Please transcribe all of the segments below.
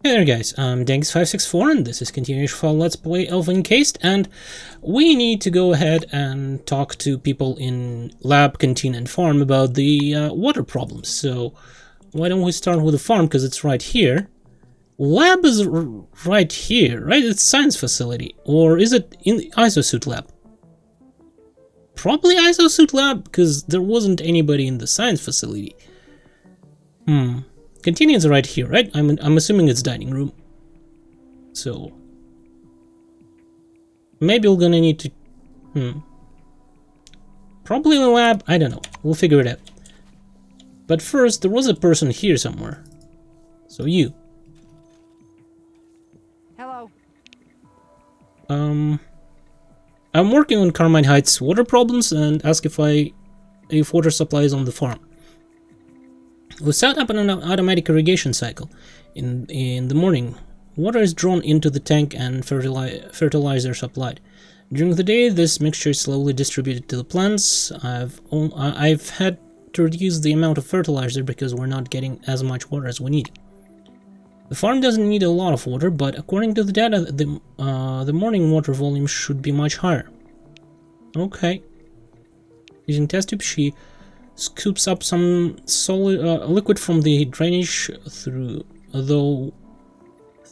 Hey there guys, I'm Dankz564 and this is continuation for Let's Play of Encased, and we need to go ahead and talk to people in lab, canteen and farm about the water problems. So why don't we start with the farm, because it's right here. Lab is right here, right? It's science facility, or is it in the isosuit lab? Probably isosuit lab, because there wasn't anybody in the science facility. Canteen is right here, right? I'm assuming it's dining room. So maybe we're gonna need to probably in the lab, I don't know. We'll figure it out. But first, there was a person here somewhere. So you. Hello. I'm working on Carmine Heights water problems and ask if water supply is on the farm. We set up an automatic irrigation cycle. In the morning, water is drawn into the tank and fertilizer supplied. During the day, this mixture is slowly distributed to the plants. I've had to reduce the amount of fertilizer because we're not getting as much water as we need. The farm doesn't need a lot of water, but according to the data, the morning water volume should be much higher. Okay. Using test tube, she scoops up some solid liquid from the drainage through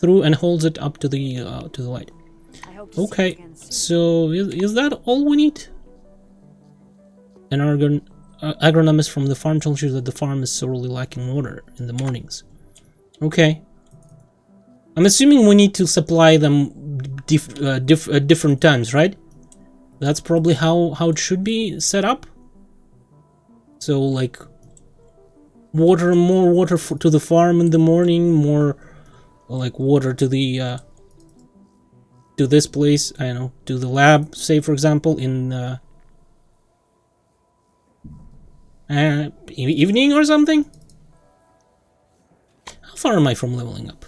and holds it up to the light. Okay, so is that all we need? An agronomist from the farm tells you that the farm is sorely lacking water in the mornings. Okay, I'm assuming we need to supply them at different times, right? That's probably how it should be set up. So, like, more water to the farm in the morning, more like water to the to this place. I don't know, to the lab, say for example, in evening or something. How far am I from leveling up?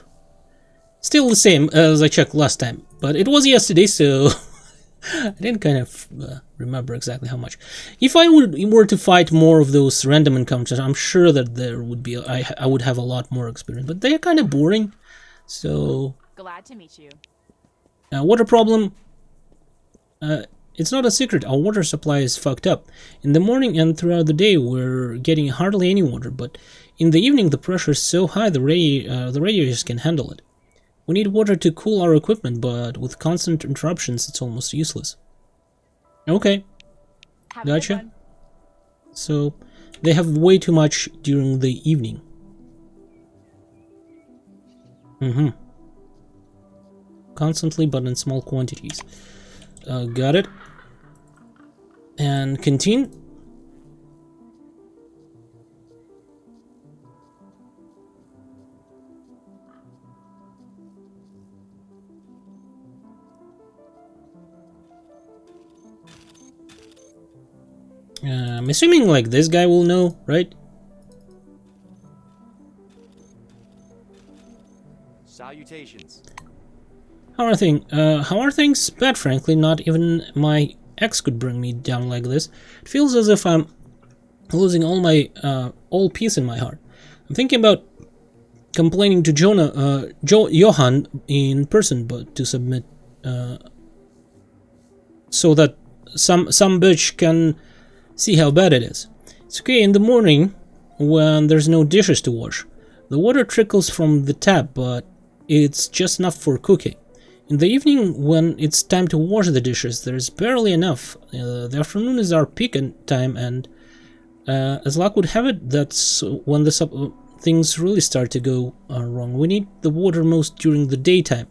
Still the same as I checked last time, but it was yesterday, so I didn't kind of remember exactly how much. If I were to fight more of those random encounters, I'm sure that there would be I would have a lot more experience, but they're kind of boring. So Glad to meet you. Water problem. It's not a secret. Our water supply is fucked up. In the morning and throughout the day, we're getting hardly any water, but in the evening, the pressure is so high the radiators can handle it. We need water to cool our equipment, but with constant interruptions, it's almost useless. Okay, gotcha. So, they have way too much during the evening. Constantly, but in small quantities. Got it. And canteen. I'm assuming like this guy will know, right? Salutations. How are things? Bad, frankly. Not even my ex could bring me down like this. It feels as if I'm losing all peace in my heart. I'm thinking about complaining to Johan in person, but to submit, so that some bitch can see how bad it is. It's okay in the morning when there's no dishes to wash. The water trickles from the tap, but it's just enough for cooking. In the evening, when it's time to wash the dishes, there's barely enough. The afternoon is our peak time, and as luck would have it, that's when things really start to go wrong. We need the water most during the daytime,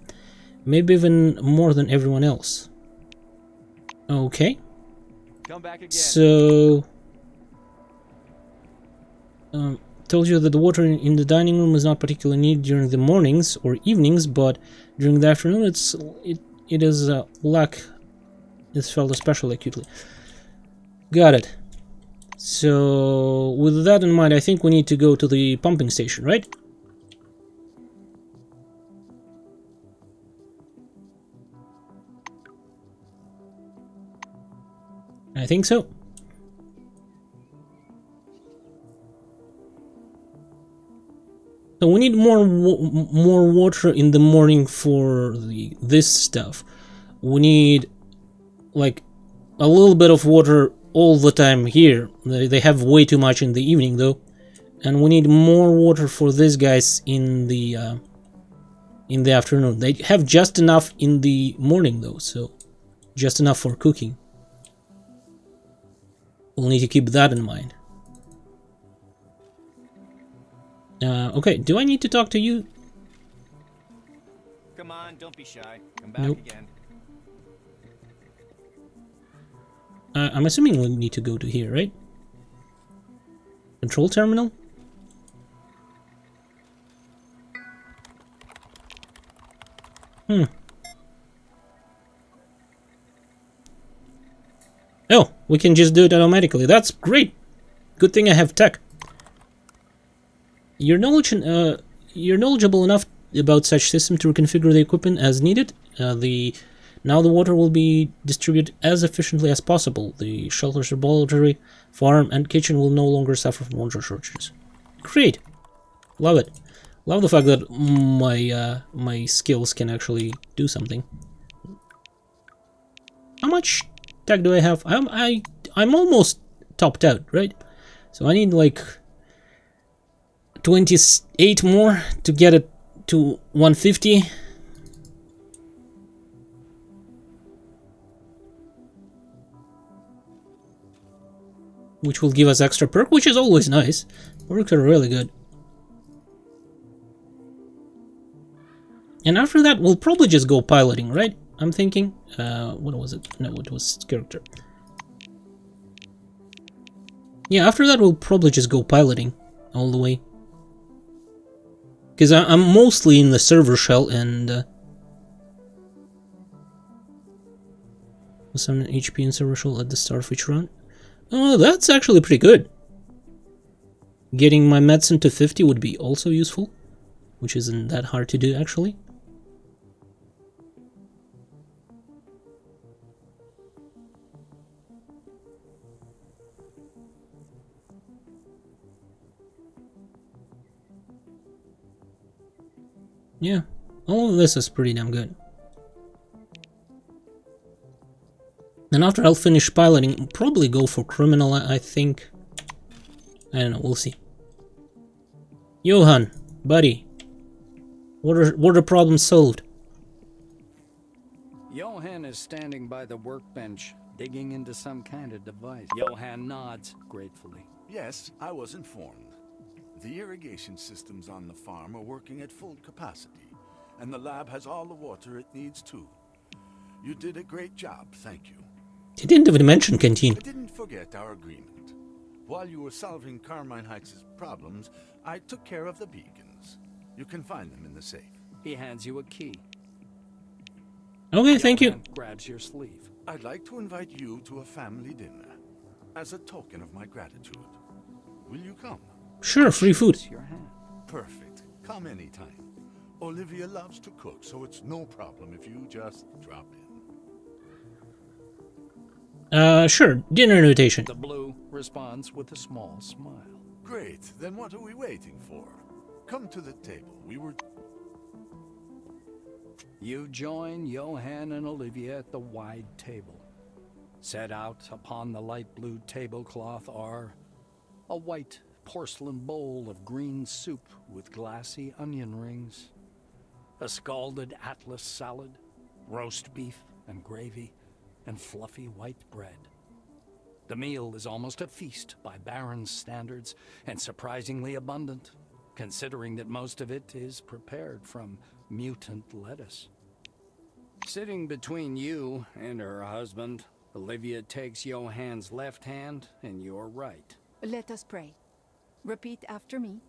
maybe even more than everyone else. Okay. Come back again. So, told you that the water in the dining room is not particularly needed during the mornings or evenings, but during the afternoon, it is lack. It's felt especially acutely. Got it. So, with that in mind, I think we need to go to the pumping station, right? I think so. So we need more water in the morning for this stuff. We need like a little bit of water all the time here. They have way too much in the evening though, and we need more water for these guys in the afternoon. They have just enough in the morning though, so just enough for cooking. We'll need to keep that in mind. Okay, do I need to talk to you? Come on, don't be shy. Come back Nope. again. I'm assuming we need to go to here, right? Control terminal? Oh, we can just do it automatically. That's great. Good thing I have tech. You're knowledgeable enough about such system to reconfigure the equipment as needed. Now the water will be distributed as efficiently as possible. The shelter's laboratory, farm, and kitchen will no longer suffer from water shortages. Great. Love it. Love the fact that my skills can actually do something. How much tech do I have? I'm almost topped out, right? So I need like 28 more to get it to 150. Which will give us extra perk, which is always nice. Perks are really good. And after that, we'll probably just go piloting, right? I'm thinking. What was it? No, it was character. Yeah, after that, we'll probably just go piloting all the way. Because I'm mostly in the server shell and... some HP in server shell at the start of each run. Oh, that's actually pretty good. Getting my medicine to 50 would be also useful. Which isn't that hard to do, actually. Yeah, all of this is pretty damn good. And after I'll finish piloting, I'll probably go for criminal, I think. I don't know, we'll see. Johan, buddy. Water problem solved. Johan is standing by the workbench, digging into some kind of device. Johan nods gratefully. Yes, I was informed. The irrigation systems on the farm are working at full capacity, and the lab has all the water it needs too. You did a great job, thank you. He didn't even mention canteen. I didn't forget our agreement. While you were solving Carmine Heights' problems, I took care of the beacons. You can find them in the safe. He hands you a key. Okay, thank you. Johan grabs your sleeve. I'd like to invite you to a family dinner, as a token of my gratitude. Will you come? Sure, free food. Your hand. Perfect. Come anytime. Olivia loves to cook, so it's no problem if you just drop in. Sure, dinner invitation. The blue responds with a small smile. Great. Then what are we waiting for? Come to the table. You join Johan and Olivia at the wide table. Set out upon the light blue tablecloth are a white porcelain bowl of green soup with glassy onion rings, a scalded Atlas salad, roast beef and gravy, and fluffy white bread. The meal is almost a feast by Baron's standards, and surprisingly abundant, considering that most of it is prepared from mutant lettuce. Sitting between you and her husband, Olivia takes Johan's left hand and your right. Let us pray. Repeat after me.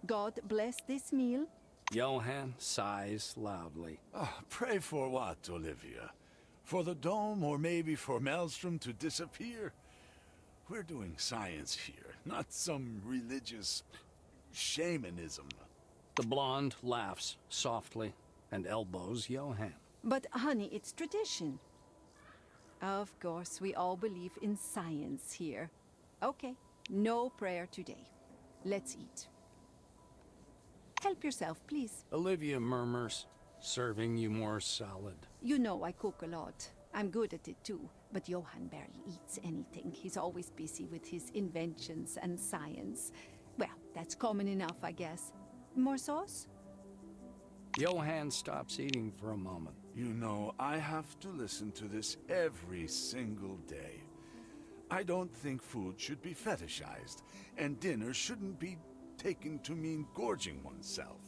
God bless this meal. Johan sighs loudly. Pray for what, Olivia? For the dome, or maybe for Maelstrom to disappear? We're doing science here, not some religious shamanism. The blonde laughs softly and elbows Johan. But honey, it's tradition. Of course, we all believe in science here. Okay, no prayer today. Let's eat. Help yourself, please. Olivia murmurs, serving you more salad. You know I cook a lot. I'm good at it too. But Johann barely eats anything. He's always busy with his inventions and science. Well, that's common enough, I guess. More sauce? Johann stops eating for a moment. You know, I have to listen to this every single day. I don't think food should be fetishized, and dinner shouldn't be taken to mean gorging oneself.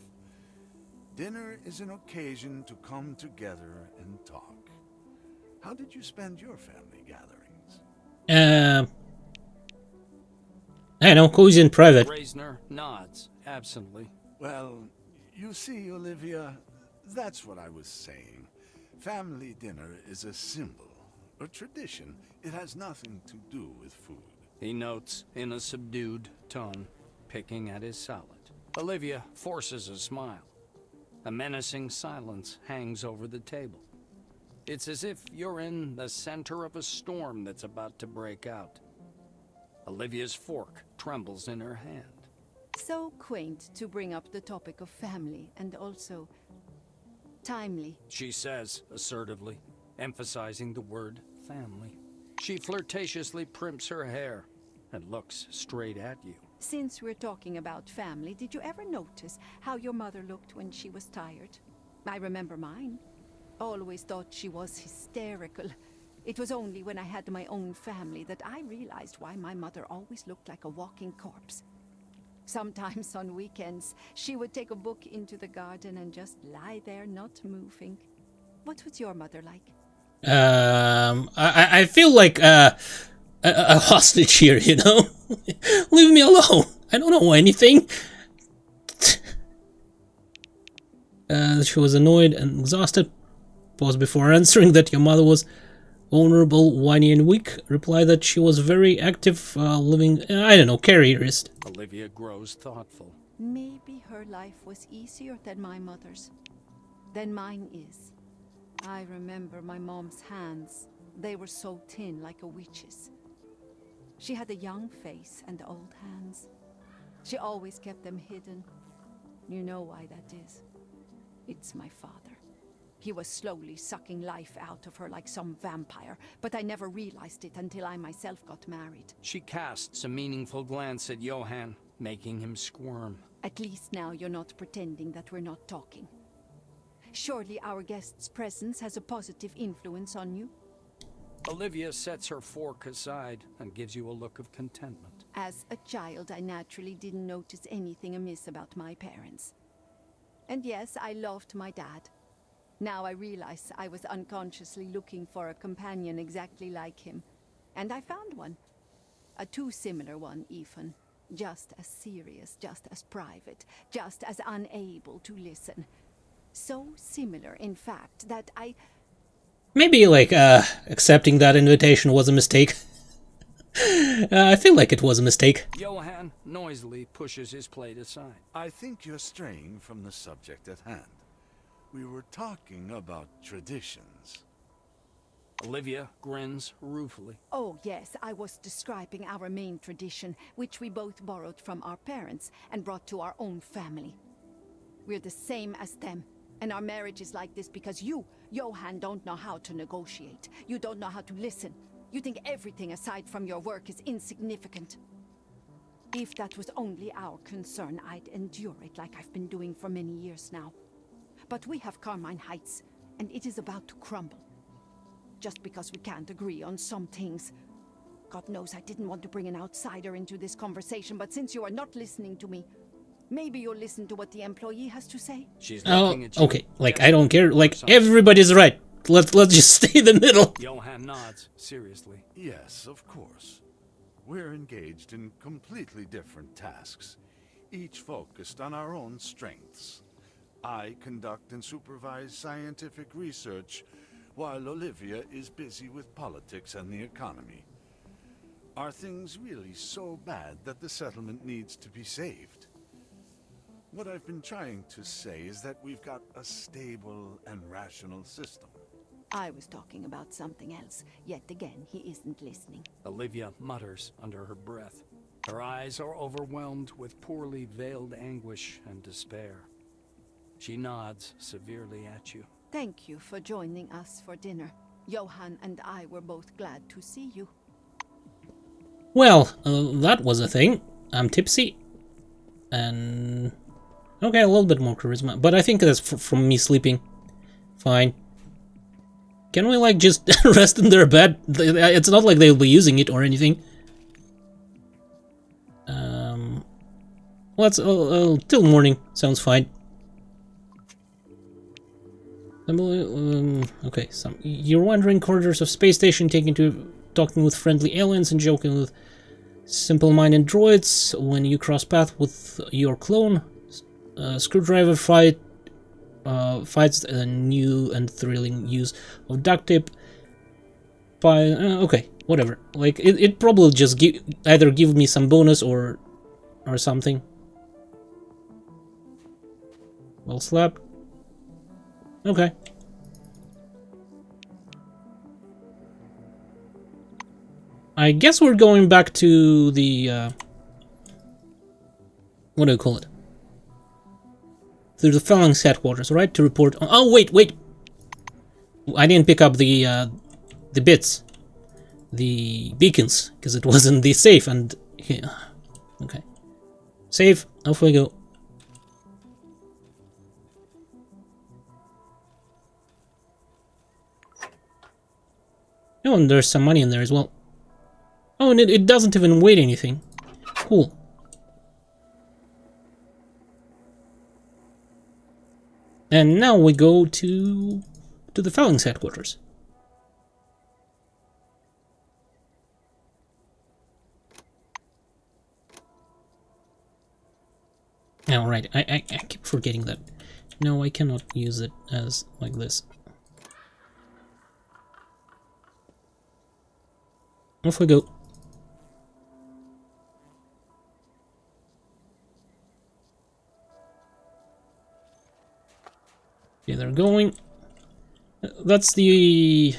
Dinner is an occasion to come together and talk. How did you spend your family gatherings? I know, cozy and private. Reisner nods absently. Well, you see, Olivia, that's what I was saying. Family dinner is a symbol, a tradition. It has nothing to do with food. He notes in a subdued tone, picking at his salad. Olivia forces a smile. A menacing silence hangs over the table. It's as if you're in the center of a storm that's about to break out. Olivia's fork trembles in her hand. So quaint to bring up the topic of family, and also timely. She says assertively, emphasizing the word family. She flirtatiously primps her hair and looks straight at you. Since we're talking about family, did you ever notice how your mother looked when she was tired? I remember mine. Always thought she was hysterical. It was only when I had my own family that I realized why my mother always looked like a walking corpse. Sometimes on weekends, she would take a book into the garden and just lie there not moving. What was your mother like? I feel like a hostage here, you know? Leave me alone. I don't know anything. She was annoyed and exhausted. Pause before answering that your mother was vulnerable, whiny, and weak. Reply that she was very active, living, I don't know, careerist. Olivia grows thoughtful. Maybe her life was easier than my mother's. Than mine is. I remember my mom's hands. They were so thin, like a witch's. She had a young face and old hands. She always kept them hidden. You know why that is. It's my father. He was slowly sucking life out of her like some vampire, but I never realized it until I myself got married. She casts a meaningful glance at Johann, making him squirm. At least now you're not pretending that we're not talking. Surely our guest's presence has a positive influence on you? Olivia sets her fork aside and gives you a look of contentment. As a child, I naturally didn't notice anything amiss about my parents. And yes, I loved my dad. Now I realize I was unconsciously looking for a companion exactly like him. And I found one. A too similar one, even. Just as serious, just as private, just as unable to listen. So similar, in fact, that Maybe, like, accepting that invitation was a mistake. I feel like it was a mistake. Johann noisily pushes his plate aside. I think you're straying from the subject at hand. We were talking about traditions. Olivia grins ruefully. Oh yes, I was describing our main tradition, which we both borrowed from our parents and brought to our own family. We're the same as them, and our marriage is like this because you, Johann, don't know how to negotiate. You don't know how to listen. You think everything aside from your work is insignificant. If that was only our concern, I'd endure it like I've been doing for many years now. But we have Carmine Heights, and it is about to crumble. Just because we can't agree on some things. God knows I didn't want to bring an outsider into this conversation, but since you are not listening to me, maybe you'll listen to what the employee has to say? She's Oh, looking at you. okay. Like, I don't care. Like, everybody's right. Let's just stay in the middle. Johann nods seriously. Yes, of course. We're engaged in completely different tasks, each focused on our own strengths. I conduct and supervise scientific research, while Olivia is busy with politics and the economy. Are things really so bad that the settlement needs to be saved? What I've been trying to say is that we've got a stable and rational system. I was talking about something else. Yet again, he isn't listening. Olivia mutters under her breath. Her eyes are overwhelmed with poorly veiled anguish and despair. She nods severely at you. Thank you for joining us for dinner. Johan and I were both glad to see you. Well, that was a thing. I'm tipsy. And... okay, a little bit more charisma. But I think that's from me sleeping. Fine. Can we, like, just rest in their bed? It's not like they'll be using it or anything. Let's... till morning. Sounds fine. Okay, you're wandering corridors of space station, talking with friendly aliens and joking with simple-minded droids. When you cross paths with your clone, Screwdriver fights a new and thrilling use of duct tape. Okay, whatever. Like it probably just either give me some bonus or something. Well slapped. Okay. I guess we're going back to the, what do you call it? To the Phalanx headquarters, right? To report on... oh, wait! I didn't pick up the bits. The beacons, because it wasn't the safe, and... yeah. Okay. Save, off we go. Oh, and there's some money in there as well. Oh, and it doesn't even weigh anything. Cool. And now we go to the Phalanx headquarters. All right, I keep forgetting that. No, I cannot use it as like this. Off we go. Okay, they're going. That's the...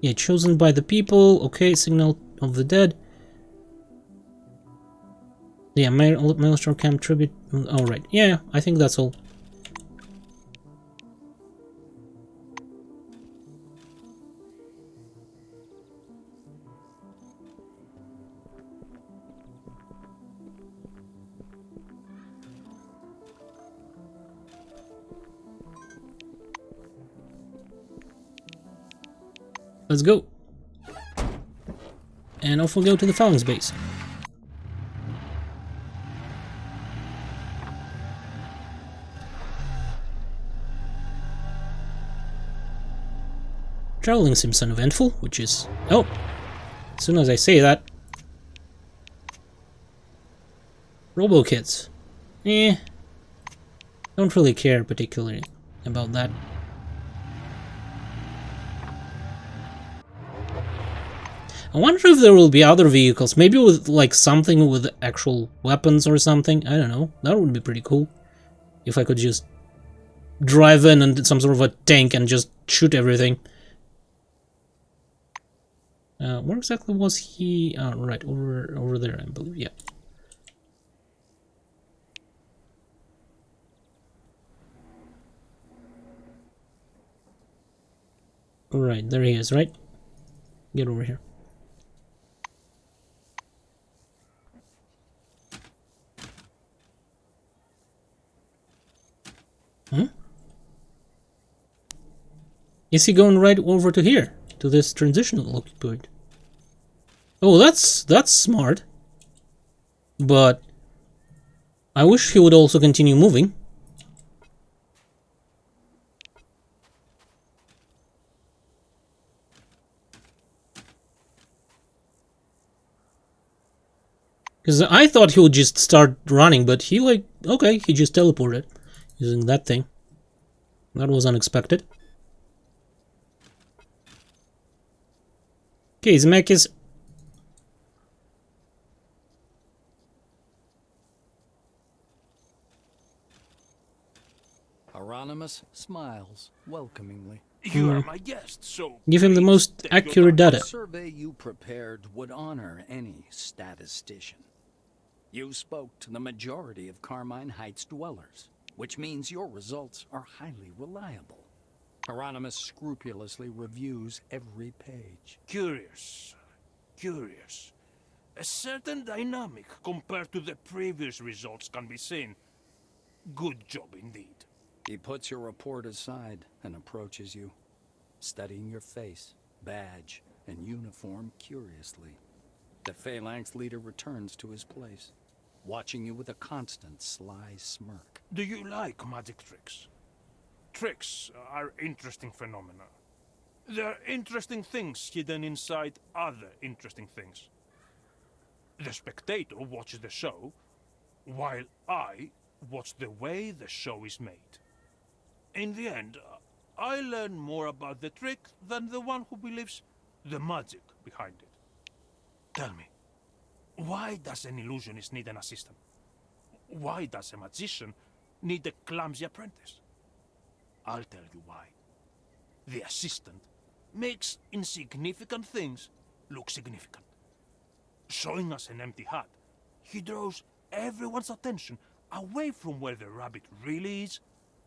yeah, chosen by the people. Okay, signal of the dead. Yeah, Maelstrom Camp tribute. Alright, yeah, I think that's all. Let's go. And off we go to the Phalanx base. Traveling seems uneventful, which is... oh! As soon as I say that... Robo-kits. Don't really care particularly about that. I wonder if there will be other vehicles, maybe with like something with actual weapons or something. I don't know. That would be pretty cool. If I could just drive in and some sort of a tank and just shoot everything. Where exactly was he? Right, over there, I believe. Yeah. Right, there he is, right? Get over here. Huh? Is he going right over to here? To this transitional point? Oh, that's smart. But I wish he would also continue moving. Because I thought he would just start running, but he like, okay, he just teleported using that thing. That was unexpected. Okay, Zemeckis. Hieronymus smiles welcomingly. You are my guest, so Give him the please most take your accurate time. data. The survey you prepared would honor any statistician. You spoke to the majority of Carmine Heights dwellers, which means your results are highly reliable. Hieronymus scrupulously reviews every page. Curious. A certain dynamic compared to the previous results can be seen. Good job indeed. He puts your report aside and approaches you, studying your face, badge, and uniform curiously. The Phalanx leader returns to his place, watching you with a constant sly smirk. Do you like magic tricks? Tricks are interesting phenomena. There are interesting things hidden inside other interesting things. The spectator watches the show, while I watch the way the show is made. In the end, I learn more about the trick than the one who believes the magic behind it. Tell me, why does an illusionist need an assistant? Why does a magician need a clumsy apprentice? I'll tell you why. The assistant makes insignificant things look significant. Showing us an empty hat, he draws everyone's attention away from where the rabbit really is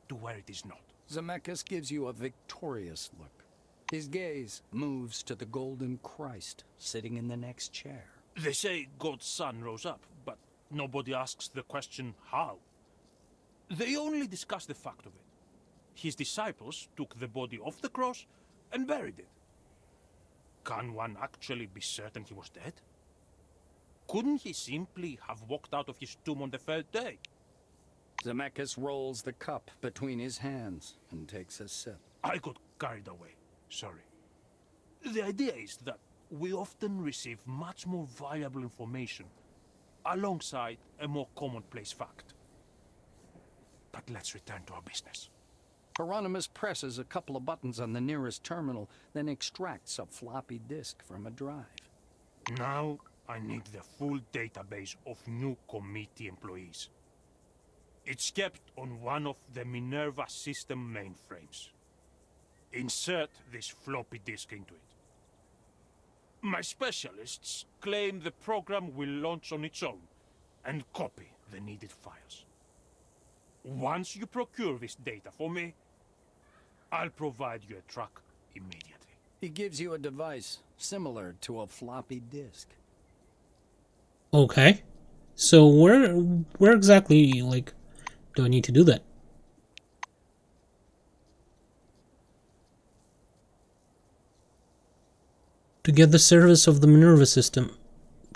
to where it is not. Zemeckis gives you a victorious look. His gaze moves to the golden Christ sitting in the next chair. They say God's son rose up, but nobody asks the question how. They only discuss the fact of it. His disciples took the body off the cross and buried it. Can one actually be certain he was dead? Couldn't he simply have walked out of his tomb on the third day? Zemeckis rolls the cup between his hands and takes a sip. I got carried away. Sorry. The idea is that we often receive much more valuable information alongside a more commonplace fact. But let's return to our business. Hieronymus presses a couple of buttons on the nearest terminal, then extracts a floppy disk from a drive. Now I need the full database of new committee employees. It's kept on one of the Minerva system mainframes. Insert this floppy disk into it. My specialists claim the program will launch on its own and copy the needed files. Once you procure this data for me, I'll provide you a truck immediately. He gives you a device similar to a floppy disk. Okay. So where exactly, like, do I need to do that? To get the service of the Minerva system,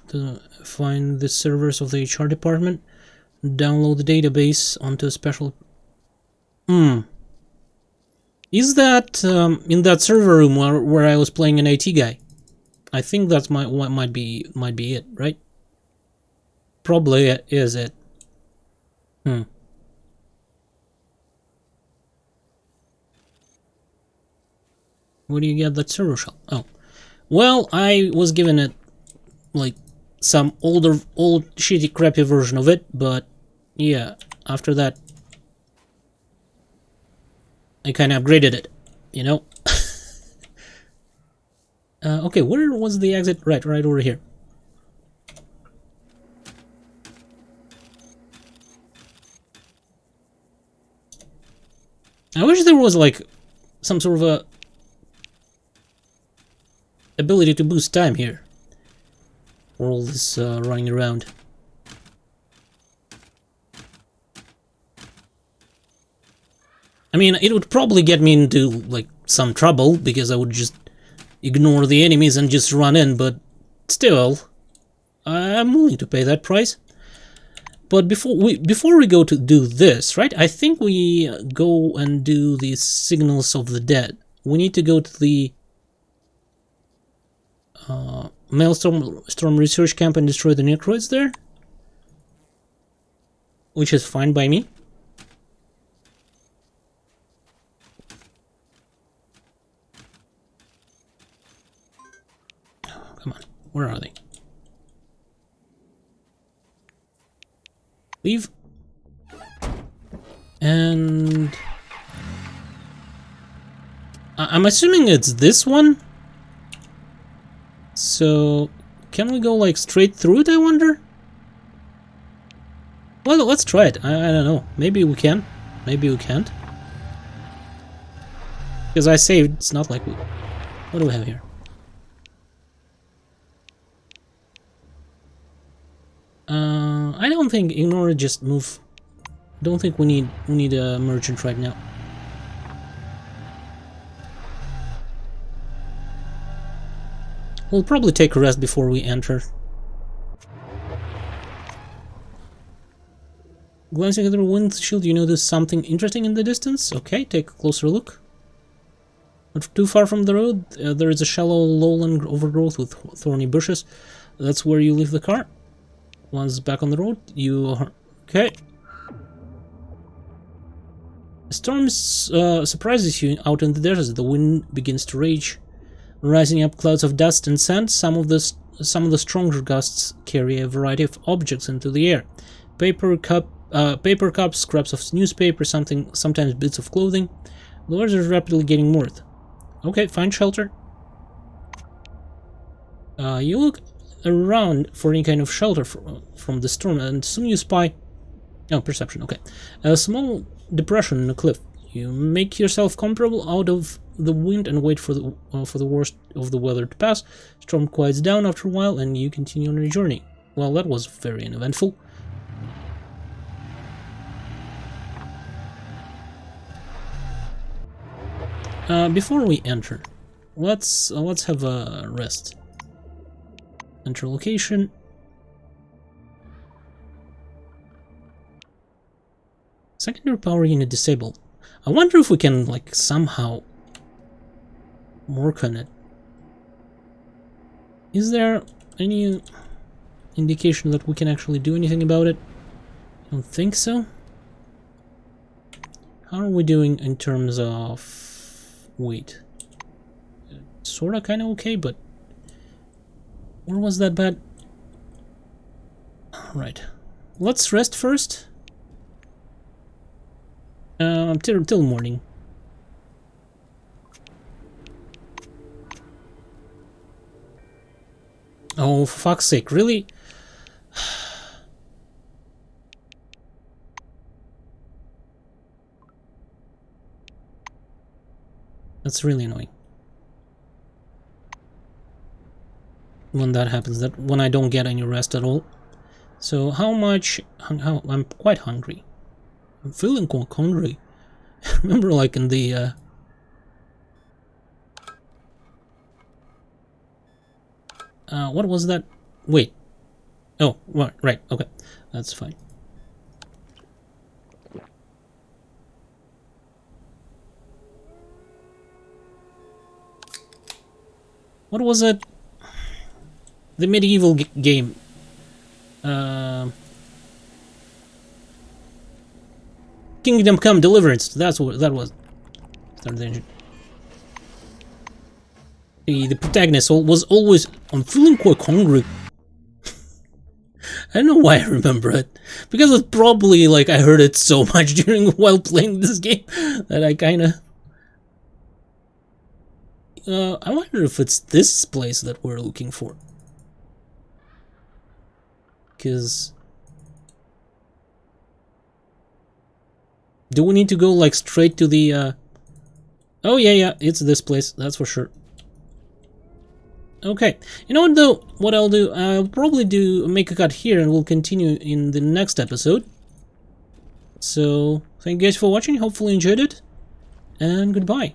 to find the servers of the HR department, download the database onto a special... Is that in that server room where I was playing an IT guy? I think that's what might be it, right? Probably is it. Where do you get that server shell? Oh. Well, I was given it, like, some old shitty crappy version of it, but yeah, after that I kind of upgraded it, you know? Okay, where was the exit? Right over here. I wish there was, like, some sort of a ability to boost time here for all this running around. I mean, it would probably get me into, like, some trouble because I would just ignore the enemies and just run in, but still, I'm willing to pay that price. But before we go to do this, right, I think we go and do the Signals of the Dead. We need to go to the Maelstrom Research Camp and destroy the Necroids there, which is fine by me. Oh, come on, where are they? Leave. And I'm assuming it's this one. So, can we go like straight through it, I wonder? Well, let's try it. I don't know. Maybe we can. Maybe we can't. Because I saved, it's not like we... What do we have here? I don't think ignore it, just move. Don't think we need a merchant right now. We'll probably take a rest before we enter. Glancing at the windshield, you notice something interesting in the distance. Okay, take a closer look. Not too far from the road, there is a shallow lowland overgrowth with thorny bushes. That's where you leave the car. Once back on the road, you... Okay. A storm surprises you out in the desert. The wind begins to rage, rising up clouds of dust and sand. Some of the stronger gusts carry a variety of objects into the air. Paper cups, scraps of newspaper, sometimes bits of clothing. The weather is rapidly getting worse. Okay, find shelter. You look around for any kind of shelter from the storm, and soon you spy... Oh, perception, okay. A small depression in a cliff. You make yourself comfortable out of the wind and wait for the worst of the weather to pass. Storm quiets down after a while, and you continue on your journey. Well, that was very uneventful. Before we enter, let's have a rest. Enter location. Secondary power unit disabled. I wonder if we can like somehow work on it. Is there any indication that we can actually do anything about it? I don't think so. How are we doing in terms of weight? Sorta kinda okay, but or was that bad? Right. Let's rest first. Till morning. Oh, for fuck's sake, really? That's really annoying. When that happens, that when I don't get any rest at all. So how much... I'm quite hungry. I'm feeling quite hungry. Remember like in the... what was that? Wait. Oh, right, okay. That's fine. What was it? The medieval game. Kingdom Come Deliverance. That's what that was. Start the engine. The protagonist was always, I'm feeling quite hungry. I don't know why I remember it. Because it's probably like I heard it so much while playing this game that I kinda... I wonder if it's this place that we're looking for. Because... Do we need to go like straight to the... Oh yeah, it's this place, that's for sure. Okay, you know what though, what I'll do, I'll probably make a cut here and we'll continue in the next episode. So, thank you guys for watching, hopefully you enjoyed it, and goodbye.